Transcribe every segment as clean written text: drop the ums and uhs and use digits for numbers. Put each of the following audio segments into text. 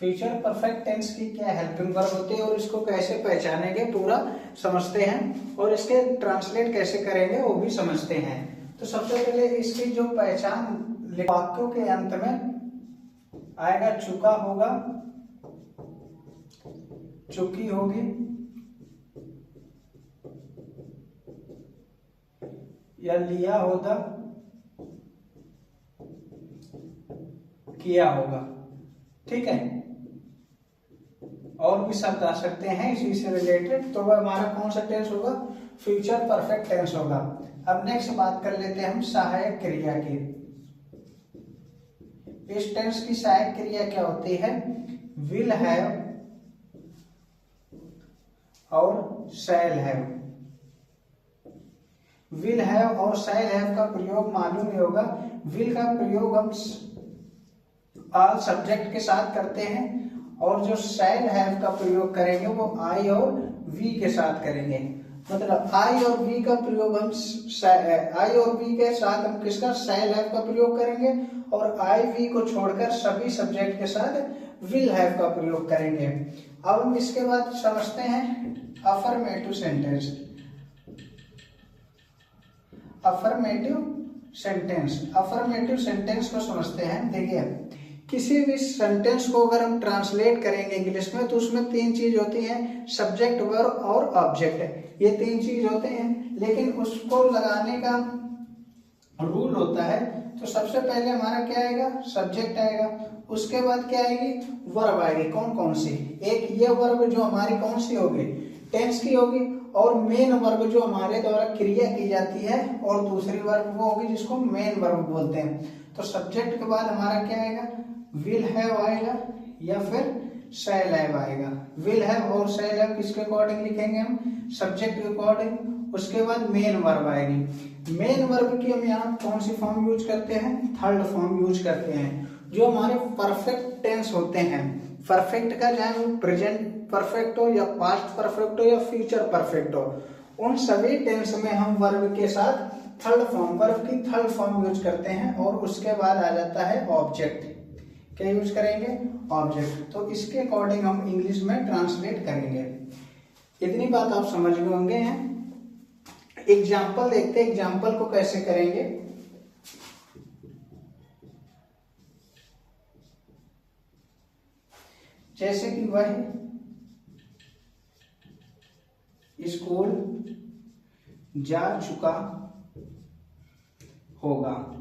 Future perfect tense की क्या helping verb होती है और इसको कैसे पहचानेंगे पूरा समझते हैं, और इसके ट्रांसलेट कैसे करेंगे वो भी समझते हैं। तो सबसे पहले इसकी जो पहचान, वाक्यों के अंत में आएगा चुका होगा, चुकी होगी, या लिया होगा, किया होगा। ठीक है, और भी शब्द आ सकते हैं इसी से रिलेटेड। तो वह हमारा कौन सा टेंस होगा? फ्यूचर परफेक्ट टेंस होगा। अब नेक्स्ट बात कर लेते हैं हम सहायक क्रिया की। इस टेंस की सहायक क्रिया क्या होती है? विल हैव और शैल हैव। विल हैव और शैल हैव का प्रयोग मालूम ही होगा। विल का प्रयोग हम ऑल सब्जेक्ट के साथ करते हैं, और जो शैल हैव का प्रयोग करेंगे वो आई और वी के साथ करेंगे। मतलब आई और वी का प्रयोग हम आई और वी के साथ हम किसका? शैल हैव का प्रयोग करेंगे, और आई वी को छोड़कर सभी सब्जेक्ट के साथ विल हैव का प्रयोग करेंगे। अब हम इसके बाद समझते हैं अफर्मेटिव सेंटेंस। अफर्मेटिव सेंटेंस को समझते हैं। देखिए, किसी भी सेंटेंस को अगर हम ट्रांसलेट करेंगे इंग्लिश में तो उसमें तीन चीज होती हैं, सब्जेक्ट, वर्ब और ऑब्जेक्ट। ये तीन चीज होते हैं, लेकिन उसको लगाने का रूल होता है। तो सबसे पहले हमारा क्या आएगा? सब्जेक्ट आएगा। उसके बाद क्या आएगी? वर्ब आएगी। कौन कौन सी? एक ये वर्ब जो हमारी कौन सी होगी? टेंस की होगी, और मेन वर्ब जो हमारे द्वारा क्रिया की जाती है, और दूसरी वर्ब वो होगी जिसको मेन वर्ब बोलते हैं। तो सब्जेक्ट के बाद हमारा क्या आएगा? विल हैव आएगा या फिर शैल हैव आएगा। विल हैव और शैल हैव किसके अकॉर्डिंग लिखेंगे हम? सब्जेक्ट के अकॉर्डिंग। उसके बाद मेन वर्ब आएगी। मेन वर्ब की हम यहाँ कौन सी फॉर्म यूज करते हैं? थर्ड फॉर्म यूज करते हैं। जो हमारे परफेक्ट टेंस होते हैं, परफेक्ट का चाहे वो प्रेजेंट परफेक्ट हो या पास्ट परफेक्ट हो या फ्यूचर परफेक्ट हो, उन सभी टेंस में हम वर्ब के साथ वर्ब की थर्ड फॉर्म यूज करते हैं, और उसके बाद आ जाता है ऑब्जेक्ट। क्या यूज करेंगे? ऑब्जेक्ट। तो इसके अकॉर्डिंग हम इंग्लिश में ट्रांसलेट करेंगे। इतनी बात आप समझ गए होंगे हैं। एग्जाम्पल देखते हैं, एग्जाम्पल को कैसे करेंगे। जैसे कि वह स्कूल जा चुका होगा।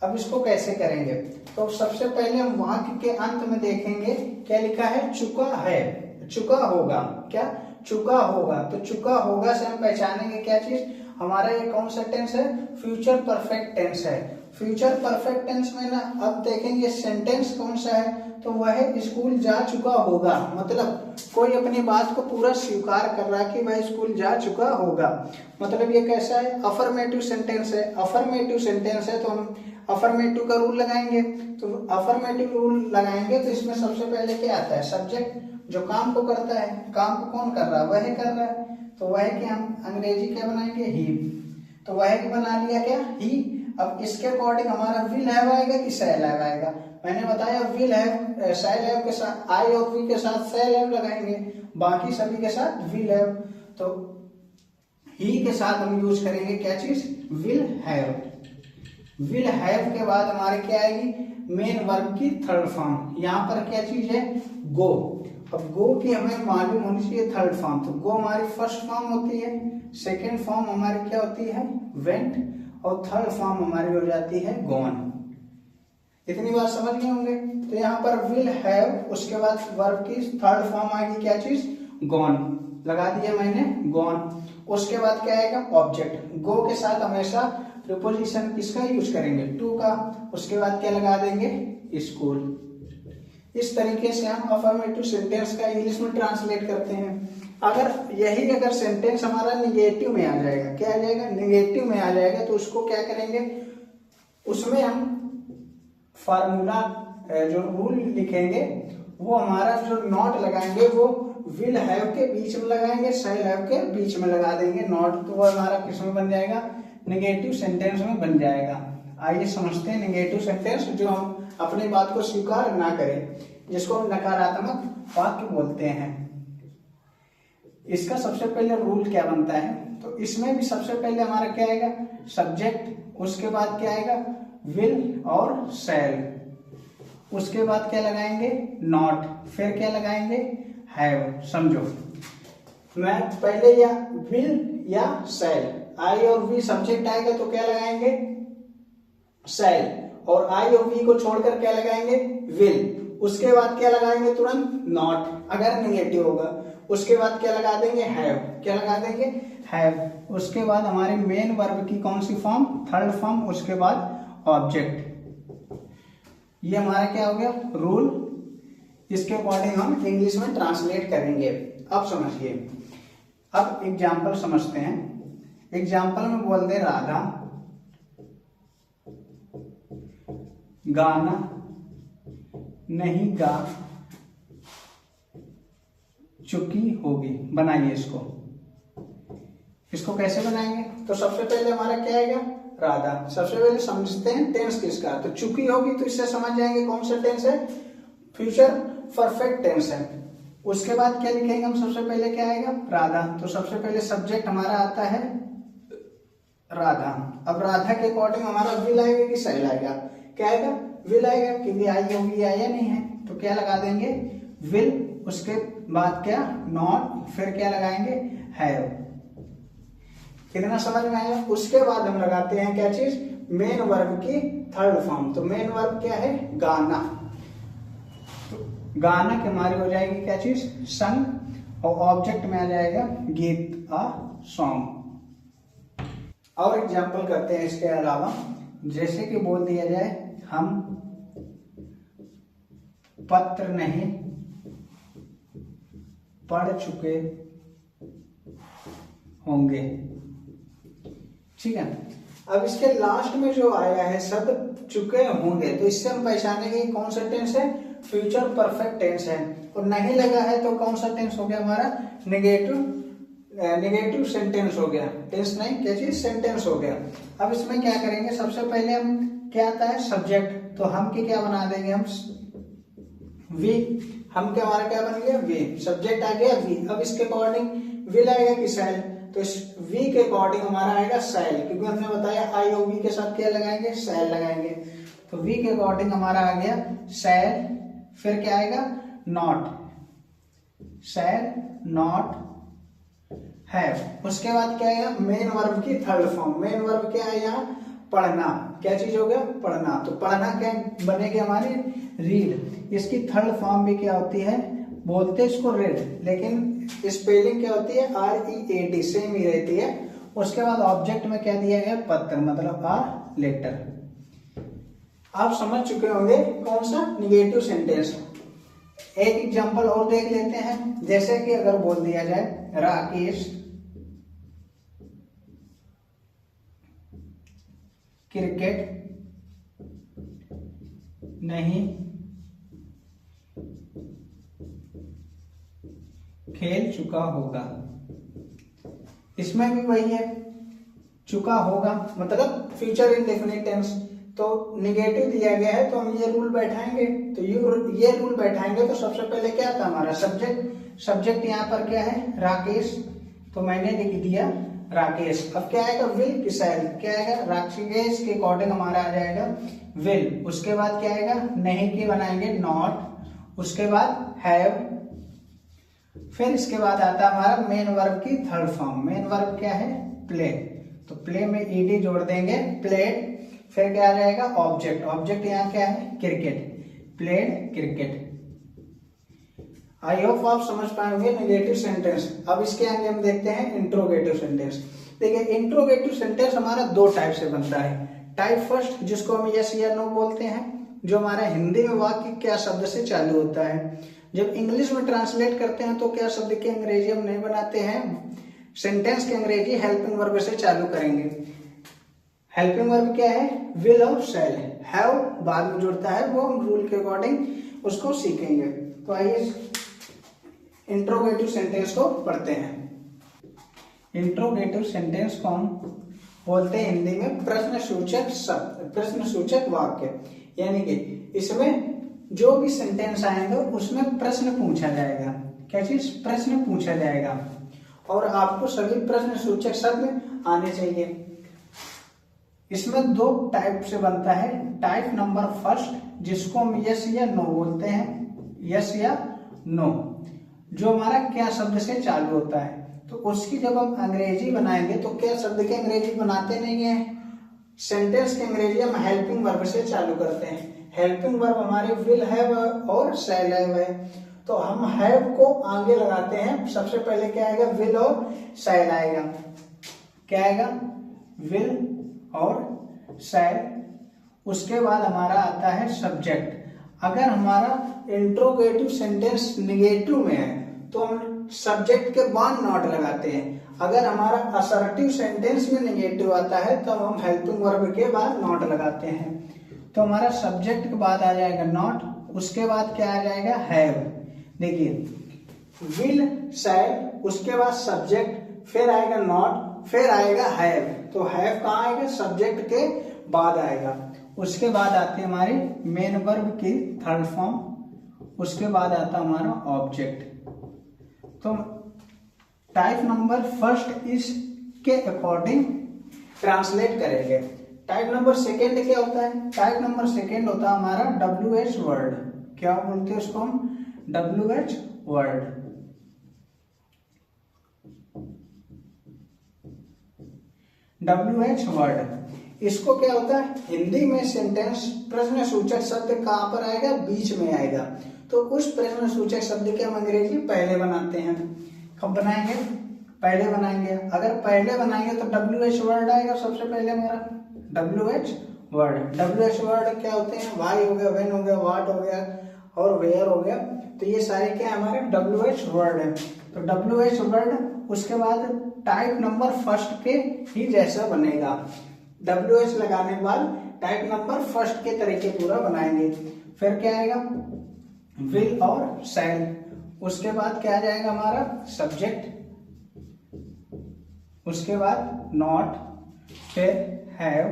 अब इसको कैसे करेंगे? तो सबसे पहले हम वाक्य के अंत में देखेंगे क्या लिखा है? चुका है, चुका होगा। क्या? चुका होगा। तो चुका होगा से हम पहचानेंगे क्या चीज? हमारा ये कौन सा टेंस है? फ्यूचर परफेक्ट टेंस है। फ्यूचर परफेक्ट टेंस में ना, अब देखेंगे सेंटेंस कौन सा है, तो वह स्कूल जा चुका होगा। मतलब कोई अपनी बात को पूरा स्वीकार कर रहा है कि वह स्कूल जा चुका होगा। मतलब ये कैसा है? अफर्मेटिव सेंटेंस है। अफर्मेटिव सेंटेंस है तो हम अफर्मेटिव का रूल लगाएंगे। तो अफर्मेटिव रूल लगाएंगे तो इसमें सबसे पहले क्या आता है? सब्जेक्ट, जो काम को करता है। काम को कौन कर रहा है? वह कर रहा है। तो वह के हम अंग्रेजी क्या बनाएंगे? ही। तो वह के बना लिया क्या? ही। अब इसके अकॉर्डिंग हमारा विल हैव आएगा कि शैल हैव आएगा? मैंने बताया विल हैव, शैल हैव के साथ आई और वी के साथ शैल हैव लगाएंगे, बाकी सभी के साथ विल हैव। तो ही के साथ हम यूज करेंगे क्या चीज? Will have. विल हैव के बाद हमारे क्या आएगी? मेन वर्ब की थर्ड फॉर्म। यहाँ पर क्या चीज है? गो। अब गो की हमें मालूम होनी चाहिए थर्ड फॉर्म। तो गो हमारी फर्स्ट फॉर्म होती है, सेकेंड फॉर्म हमारी क्या होती है? वेंट, और थर्ड फॉर्म हमारी हो जाती है गॉन। इतनी बात समझ गए होंगे। तो यहाँ पर विल हैव, उसके बाद वर्ब की थर्ड फॉर्म आएगी क्या चीज? गॉन। लगा दिया मैंने, गॉन। उसके बाद क्या आएगा? ऑब्जेक्ट। गो के साथ हमेशा प्रीपोजिशन किसका यूज करेंगे? टू का। उसके बाद क्या लगा देंगे? स्कूल। इस तरीके से हम अफर्मेटिव सेंटेंस का इंग्लिश में ट्रांसलेट करते हैं। अगर सेंटेंस हमारा निगेटिव में आ जाएगा, क्या आ जाएगा? निगेटिव में आ जाएगा, तो उसको क्या करेंगे? उसमें हम फार्मूला जो रूल लिखेंगे, वो हमारा जो नॉट लगाएंगे वो विल हैव के बीच में लगाएंगे, शैल हैव के बीच में लगा देंगे नॉट। तो वो हमारा किस में बन जाएगा? निगेटिव सेंटेंस में बन जाएगा। आइए समझते हैं निगेटिव सेंटेंस, जो हम अपनी बात को स्वीकार ना करें। जिसको हम नकारात्मक वाक्य बोलते हैं। इसका सबसे पहले रूल क्या बनता है, तो इसमें भी सबसे पहले हमारा क्या आएगा, सब्जेक्ट, उसके बाद क्या आएगा, विल और शैल, उसके बाद क्या लगाएंगे, नॉट, फिर क्या लगाएंगे, हैव। समझो, मैं पहले या विल या शैल, आई और वी सब्जेक्ट आएगा तो क्या लगाएंगे, शैल, और आई और वी को छोड़कर क्या लगाएंगे, विल। उसके बाद क्या लगाएंगे तुरंत, नॉट, अगर निगेटिव होगा। उसके बाद क्या लगा देंगे, हैव, क्या लगा देंगे, हैव। उसके बाद हमारे मेन वर्ब की कौन सी फॉर्म, थर्ड फॉर्म, उसके बाद ऑब्जेक्ट। ये हमारा क्या हो गया, रूल। इसके अकॉर्डिंग हम इंग्लिश में ट्रांसलेट करेंगे। अब समझिए, अब एग्जाम्पल समझते हैं। एग्जाम्पल में बोल दे, राधा गाना नहीं गा चुकी होगी। बनाइए इसको कैसे बनाएंगे, तो सबसे पहले हमारा क्या आएगा, राधा। सबसे पहले समझते हैं टेंस किसका, तो चुकी होगी तो इससे समझ जाएंगे कौन सा टेंस है, फ्यूचर परफेक्ट टेंस है। उसके बाद क्या लिखेंगे हम, सबसे पहले क्या आएगा, राधा। तो सबसे पहले सब्जेक्ट हमारा आता है राधा। अब राधा के अकॉर्डिंग हमारा विल आएगा कि शैल आएगा, क्या आएगा, विल आएगा, क्योंकि आई होगी, आया नहीं है, तो क्या लगा देंगे, विल। उसके बाद क्या, नॉट, फिर क्या लगाएंगे, हैव। कितना समझ में आया। उसके बाद हम लगाते हैं क्या चीज, मेन वर्ब की थर्ड फॉर्म। तो मेन वर्ब क्या है, गाना। तो गाना के हमारी हो जाएगी क्या चीज, संग, और ऑब्जेक्ट में आ जाएगा गीत, अ सॉन्ग। और एग्जाम्पल करते हैं इसके अलावा, जैसे कि बोल दिया जाए, हम पत्र नहीं पढ़ चुके होंगे। ठीक है। अब इसके लास्ट में जो आया है शब्द चुके होंगे, तो इससे हम पहचानेंगे कौन सा टेंस है, फ्यूचर परफेक्ट टेंस है। और नहीं लगा है तो कौन सा टेंस हो गया हमारा, नेगेटिव सेंटेंस हो गया। टेंस नहीं, क्या चीज, सेंटेंस हो गया। अब इसमें क्या करेंगे, सबसे पहले हम क्या आता है, सब्जेक्ट। तो हम की क्या बना देंगे, हम वी। हम क्या, हमारा क्या बन गया, वी। सब्जेक्ट आ गया वी। अब इसके अकॉर्डिंग विल आएगा कि शैल, तो इस वी के अकॉर्डिंग हमारा आएगा शैल, क्योंकि हमने बताया आई और वी के साथ क्या लगाएंगे, शैल लगाएंगे। तो वी के अकॉर्डिंग हमारा आ गया शैल, फिर क्या आएगा, नॉट, शैल नॉट हैव। उसके बाद क्या आएगा, मेन वर्ब की थर्ड फॉर्म। मेन वर्ब क्या है यहाँ, पढ़ना। क्या चीज हो गया, पढ़ना। तो पढ़ना क्या बनेगी हमारी, रीड। इसकी थर्ड फॉर्म भी क्या होती है, बोलते इसको रेड, लेकिन स्पेलिंग क्या होती है, READ, सेम ही रहती है। उसके बाद ऑब्जेक्ट में क्या दिया गया, पत्र, मतलब आ लेटर। आप समझ चुके होंगे कौन सा, निगेटिव सेंटेंस। एक एग्जांपल और देख लेते हैं। जैसे कि अगर बोल दिया जाए, राकेश क्रिकेट नहीं खेल चुका होगा। इसमें भी वही है, चुका होगा मतलब फ्यूचर इंडेफिनिट टेंस। तो निगेटिव दिया गया है तो हम ये रूल बैठाएंगे। तो ये रूल बैठाएंगे तो सबसे पहले क्या था हमारा, सब्जेक्ट। सब्जेक्ट यहाँ पर क्या है, राकेश, तो मैंने लिख दिया राकेश। अब क्या आएगा, विल की शैल, क्या आएगा, राकेश के अकॉर्डिंग हमारा आ जाएगा विल। उसके बाद क्या आएगा, नहीं की बनाएंगे नॉट, उसके बाद हैव। फिर इसके बाद आता है हमारा मेन वर्ब की थर्ड फॉर्म। मेन वर्ब क्या है, प्ले। तो प्ले में ईडी जोड़ देंगे, प्लेड। फिर क्या आ जाएगा, ऑब्जेक्ट। ऑब्जेक्ट यहाँ क्या है, cricket, played cricket. I hope आप समझ पाएंगे नेगेटिव सेंटेंस। अब इसके आगे हम देखते हैं इंट्रोगेटिव सेंटेंस। देखिए इंट्रोगेटिव सेंटेंस हमारा दो टाइप से बनता है। टाइप फर्स्ट, जिसको हम यस या नो बोलते हैं, जो हमारा हिंदी में वाक्य क्या शब्द से चालू होता है। जब इंग्लिश में ट्रांसलेट करते हैं तो क्या शब्द की अंग्रेजी हम नहीं बनाते हैं, सेंटेंस की अंग्रेजी हेल्पिंग वर्ब से चालू करेंगे। हेल्पिंग वर्ब क्या है, विल और शैल। हैव बाद में जुड़ता है, वो हम रूल के अकॉर्डिंग उसको सीखेंगे। तो आइए इंट्रोगेटिव सेंटेंस को पढ़ते हैं। इंट्रोगेटिव सेंटेंस को हम बोलते हैं हिंदी में प्रश्नसूचक शब्द, प्रश्नसूचक वाक्य। यानी कि इसमें जो भी सेंटेंस आएंगे उसमें प्रश्न पूछा जाएगा। क्या चीज? प्रश्न पूछा जाएगा। और आपको सभी प्रश्न सूचक शब्द आने चाहिए। इसमें दो टाइप से बनता है। टाइप नंबर फर्स्ट, जिसको हम यस या नो बोलते हैं, यस या नो, जो हमारा क्या शब्द से चालू होता है। तो उसकी जब हम अंग्रेजी बनाएंगे तो क्या शब्द के अंग्रेजी बनाते नहीं है, सेंटेंस के अंग्रेजी हम हेल्पिंग वर्ब से चालू करते हैं। हेल्पिंग वर्ब हमारे विल हैव और शैल हैव है, तो हम हैव को आगे लगाते हैं। सबसे पहले क्या आएगा? विल और शैल आएगा। क्या आएगा? विल और शैल। उसके बाद हमारा आता है सब्जेक्ट। अगर हमारा इंट्रोगेटिव सेंटेंस निगेटिव में है तो हम सब्जेक्ट के बाद नॉट लगाते हैं। अगर हमारा असर्टिव सेंटेंस में निगेटिव आता है तो हम हेल्पिंग वर्ब के बाद नॉट लगाते हैं। तो हमारा सब्जेक्ट के बाद आ जाएगा नॉट, उसके बाद क्या आ जाएगा? हैव। देखिए, विल, शैल, उसके बाद सब्जेक्ट, फिर आएगा नॉट, फिर आएगा हैव। तो हैव कहाँ आएगा? सब्जेक्ट के बाद आएगा। उसके बाद आती है हमारी मेन वर्ब की थर्ड फॉर्म, उसके बाद आता हमारा ऑब्जेक्ट। तो टाइप नंबर फर्स्ट इसके अकॉर्डिंग ट्रांसलेट करेंगे। टाइप नंबर सेकेंड क्या होता है? टाइप नंबर सेकेंड होता है हमारा WH वर्ड। क्या बोलते हैं उसको हम? WH word. WH वर्ड, इसको क्या होता है? हिंदी में सेंटेंस प्रश्न सूचक शब्द कहाँ पर आएगा? बीच में आएगा। तो उस प्रश्न सूचक शब्द के हम अंग्रेजी पहले बनाते हैं। कब बनाएंगे? पहले बनाएंगे। अगर पहले बनाएंगे तो WH वर्ड आएगा सबसे पहले हमारा। WH word. WH वर्ड क्या होते हैं? वाई हो गया, वेन हो गया, वाट हो गया और वेयर हो गया। तो ये सारे क्या हमारे WH वर्ड है। तो WH वर्ड उसके बाद टाइप नंबर फर्स्ट के ही जैसा बनेगा। WH लगाने के बाद टाइप नंबर फर्स्ट के तरीके पूरा बनाएंगे। फिर क्या आएगा? विल और शैल। उसके बाद क्या आ जाएगा हमारा? सब्जेक्ट, उसके बाद नॉट, फिर हैव,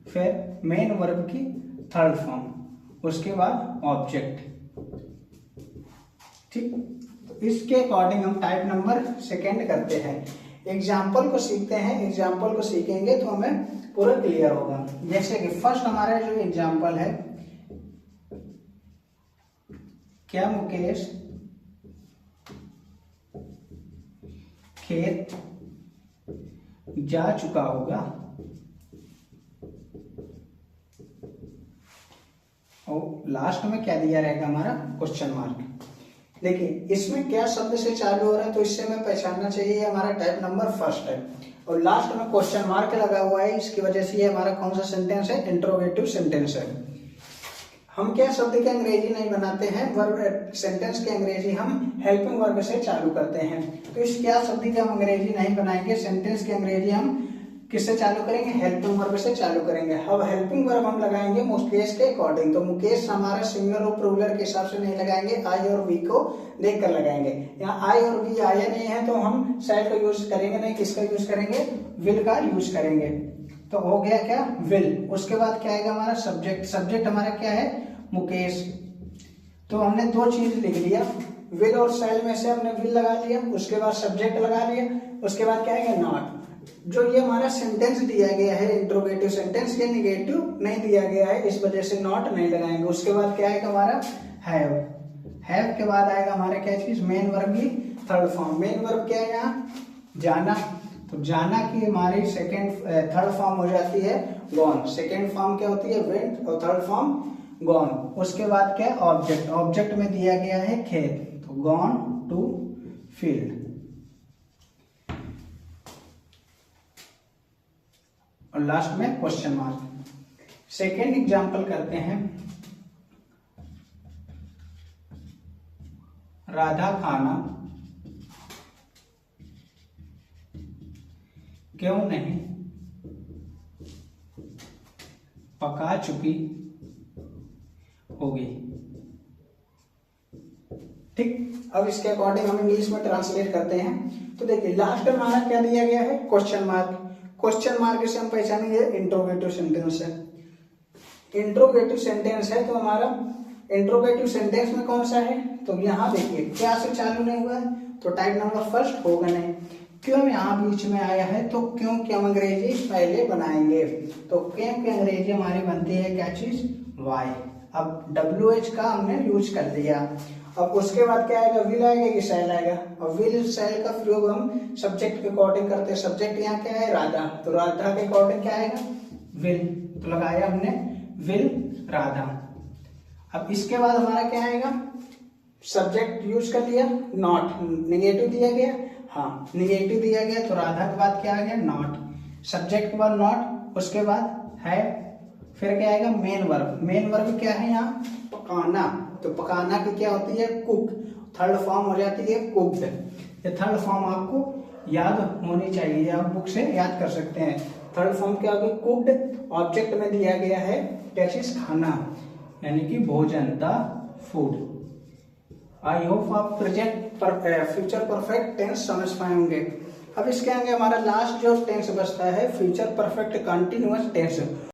फिर मेन वर्ब की थर्ड फॉर्म, उसके बाद ऑब्जेक्ट। ठीक, तो इसके अकॉर्डिंग हम टाइप नंबर सेकेंड करते हैं। एग्जाम्पल को सीखते हैं। एग्जाम्पल को सीखेंगे तो हमें पूरा क्लियर होगा। जैसे कि फर्स्ट हमारा जो एग्जाम्पल है, क्या मुकेश खेत जा चुका होगा? और लास्ट में क्या दिया रहेगा हमारा? Question mark. देखिए, इसमें क्या शब्द से चालू हो रहा है तो इससे हमें पहचानना चाहिए हमारा टाइप नंबर फर्स्ट है। और लास्ट में क्वेश्चन मार्क लगा हुआ है, इसकी वजह से ये हमारा कौन सा सेंटेंस है? इंट्रोगेटिव सेंटेंस है। हम क्या शब्द के अंग्रेजी नहीं बनाते हैं? वर्ब सेंटेंस के अंग्रेजी हम हेल्पिंग वर्ब से चालू करते हैं। तो इस क्या शब्द के हम अंग्रेजी नहीं बनाएंगे, सेंटेंस के अंग्रेजी हम किससे चालू करेंगे? हेल्पिंग वर्ब से चालू करेंगे। अब हेल्पिंग वर्ब हम लगाएंगे मुकेश के अकॉर्डिंग। तो मुकेश हमारा सिंगुलर और प्लूरल के हिसाब से नहीं लगाएंगे, आई और वी को देखकर लगाएंगे। यहाँ आई और वी आया नहीं है तो हम शैल का यूज करेंगे नहीं, किसका यूज करेंगे? विल का यूज करेंगे। तो हो गया क्या? विल। उसके बाद क्या आएगा हमारा? सब्जेक्ट। सब्जेक्ट हमारा क्या है? मुकेश। तो हमने दो चीज लिख लिया, विल और शैल में से हमने विल लगा लिया, उसके बाद सब्जेक्ट लगा लिया, उसके बाद क्या आएगा? नॉट। जो ये हमारा सेंटेंस दिया गया है इंट्रोगेटिव सेंटेंस, ये निगेटिव नहीं दिया गया है, इस वजह से नॉट नहीं लगाएंगे। उसके बाद क्या आएगा हमारा? हैव। हैव के बाद आएगा हमारा क्या चीज? मेन वर्ब की थर्ड फॉर्म। मेन वर्ब क्या है यहाँ? जाना। तो जाना की हमारी थर्ड फॉर्म हो जाती है गॉन। सेकेंड फॉर्म क्या होती है? वेंट। और थर्ड फॉर्म गॉन। उसके बाद क्या? ऑब्जेक्ट। ऑब्जेक्ट में दिया गया है खेत, तो गॉन टू फील्ड। और लास्ट में क्वेश्चन मार्क। सेकेंड एग्जाम्पल करते हैं। राधा खाना क्यों नहीं पका चुकी होगी? ठीक, अब इसके अकॉर्डिंग हम इंग्लिश में ट्रांसलेट करते हैं। तो देखिए, लास्ट में हमारा क्या दिया गया है? Question mark. क्वेश्चन मार्क से हम पहचानेंगे इंट्रोगेटिव सेंटेंस है। इंट्रोगेटिव सेंटेंस है तो हमारा इंट्रोगेटिव सेंटेंस में कौन सा है, तो यहाँ देखिए क्या से चालू नहीं हुआ है, तो टाइप नंबर फर्स्ट होगा नहीं। क्यों यहाँ बीच में आया है, तो क्यों की हम अंग्रेजी पहले बनाएंगे, तो क्यों की अंग्रेजी हमारी बनती है क्या चीज, वाई। अब WH का हमने यूज कर दिया। अब उसके बाद क्या आएगा, विल आएगा कि शैल आएगा। और विल शैल का प्रयोग हम सब्जेक्ट के अकॉर्डिंग करते हैं। सब्जेक्ट यहाँ क्या है, राधा, तो राधा के अकॉर्डिंग क्या आएगा, विल, तो लगाया हमने विल राधा। अब इसके बाद हमारा क्या आएगा, सब्जेक्ट यूज कर लिया, नॉट, निगेटिव दिया गया, हाँ निगेटिव दिया गया, तो राधा के बाद क्या आ गया, नॉट, सब्जेक्ट के बाद नॉट, उसके बाद है, फिर क्या आएगा, मेन वर्ब। मेन वर्ब क्या है यहाँ, पकाना, तो पकाना की क्या होती है, कुक, थर्ड फॉर्म हो जाती है कुक्ड। ये थर्ड फॉर्म आपको याद होनी चाहिए, आप बुक से याद कर सकते हैं। थर्ड फॉर्म क्या होगी, कुक्ड, ऑब्जेक्ट में दिया गया है क्या चीज, खाना, यानी कि भोजन, द फूड। आई होप आप प्रेजेंट फ्यूचर परफेक्ट टेंस समझ पाएंगे। अब इसके आगे हमारा लास्ट जो टेंस बचता है फ्यूचर परफेक्ट कंटिन्यूअस टेंस।